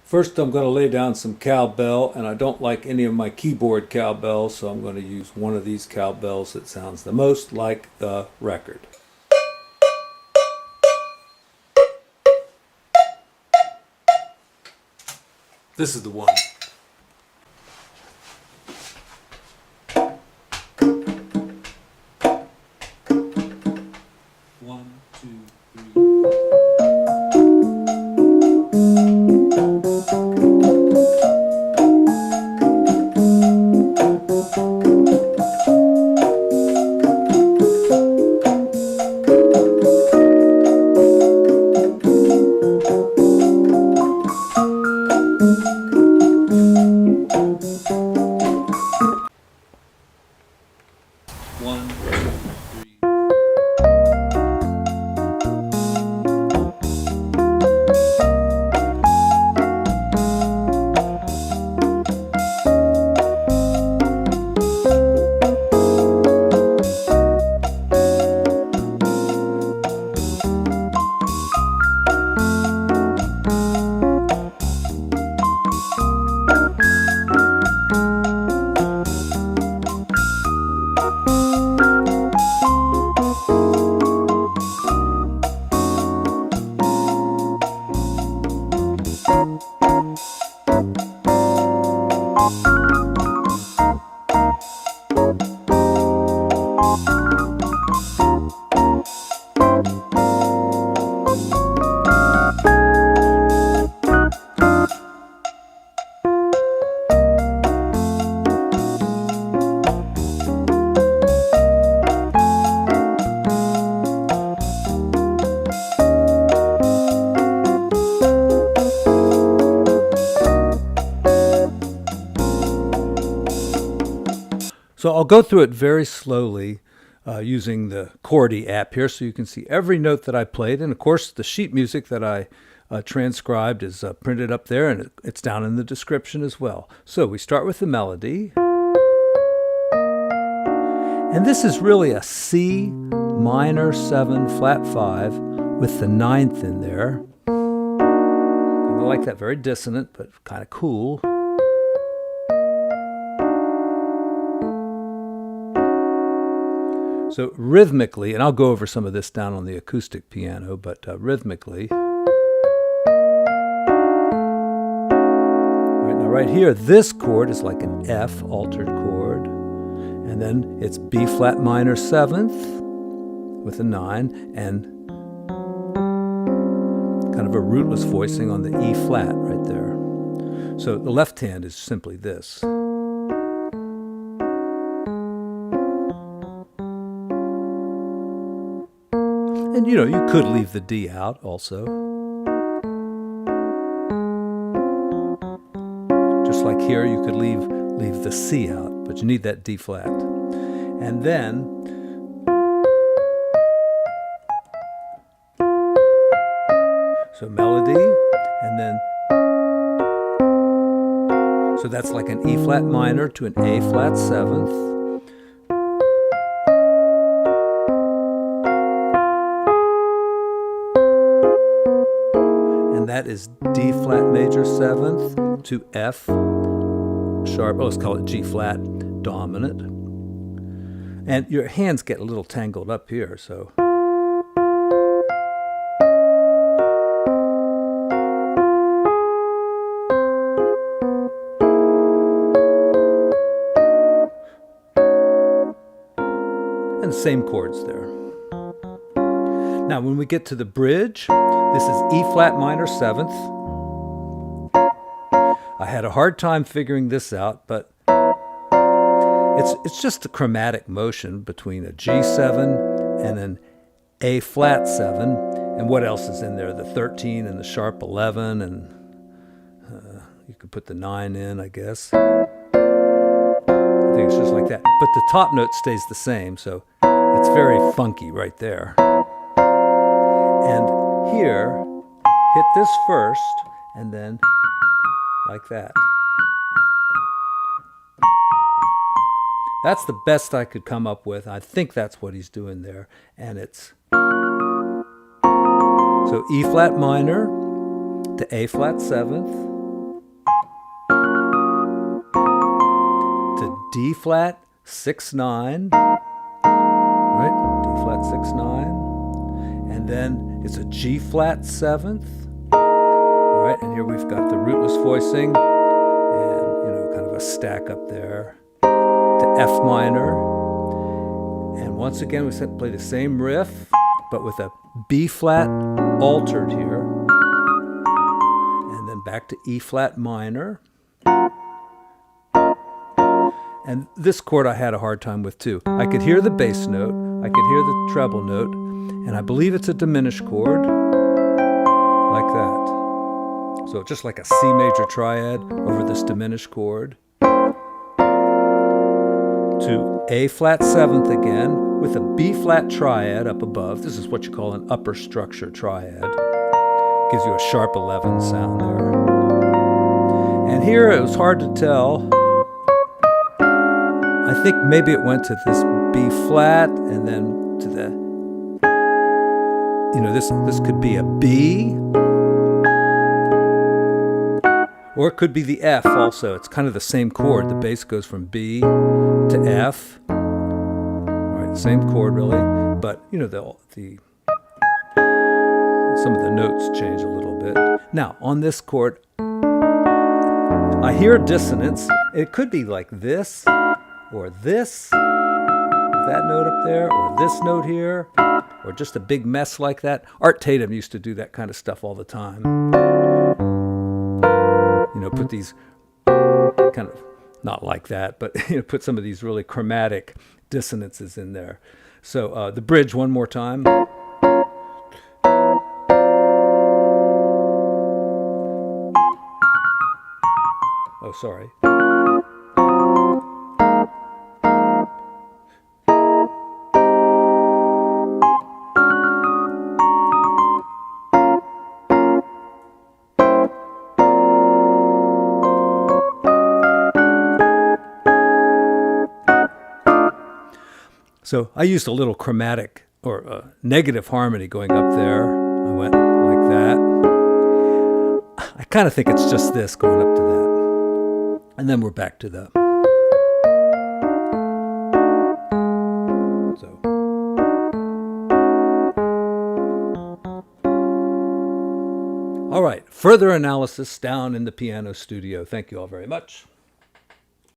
First, I'm going to lay down some cowbell, and I don't like any of my keyboard cowbells, so I'm going to use one of these cowbells that sounds the most like the record. This is the one. One, two, three. One, two, three. So I'll go through it very slowly using the Chord app here so you can see every note that I played. And of course, the sheet music that I transcribed is printed up there, and it's down in the description as well. So we start with the melody. And this is really a C minor 7 flat 5 with the 9th in there. I like that, very dissonant, but kind of cool. So rhythmically, and I'll go over some of this down on the acoustic piano, but rhythmically. Right here, this chord is like an F altered chord, and then it's B flat minor 7th with a 9, and kind of a rootless voicing on the E flat right there. So the left hand is simply this. And you could leave the D out also. Just like here, you could leave the C out, but you need that D flat. And then, so melody, and then, so that's like an E flat minor to an A flat 7th. That is D flat major 7th to F sharp, let's call it G flat dominant. And your hands get a little tangled up here, so. And same chords there. Now when we get to the bridge, this is E flat minor 7th. I had a hard time figuring this out, but it's just a chromatic motion between a G7 and an A flat 7. And what else is in there? The 13 and the sharp 11, and you could put the 9 in, I guess. I think it's just like that. But the top note stays the same, so it's very funky right there. And here, hit this first, and then like that. That's the best I could come up with. I think that's what he's doing there. And it's so E flat minor to A flat 7th, D flat 6/9, right? D flat 6/9, and then it's a G flat 7th, all right? And here we've got the rootless voicing, and kind of a stack up there to F minor, and once again we play the same riff, but with a B flat altered here, and then back to E flat minor. And this chord I had a hard time with too. I could hear the bass note, I could hear the treble note, and I believe it's a diminished chord, like that. So just like a C major triad over this diminished chord. To A flat 7th again, with a B flat triad up above. This is what you call an upper structure triad. Gives you a sharp 11 sound there. And here it was hard to tell. I think maybe it went to this B flat and then to the, this could be a B, or it could be the F also. It's kind of the same chord. The bass goes from B to F. All right, same chord really, but some of the notes change a little bit. Now on this chord, I hear dissonance. It could be like this, or this, that note up there, or this note here, or just a big mess like that. Art Tatum used to do that kind of stuff all the time. Put these kind of, not like that, but put some of these really chromatic dissonances in there. So the bridge one more time. Oh, sorry. So I used a little chromatic or negative harmony going up there. I went like that. I kind of think it's just this going up to that. And then we're back to the. So. All right, further analysis down in the piano studio. Thank you all very much.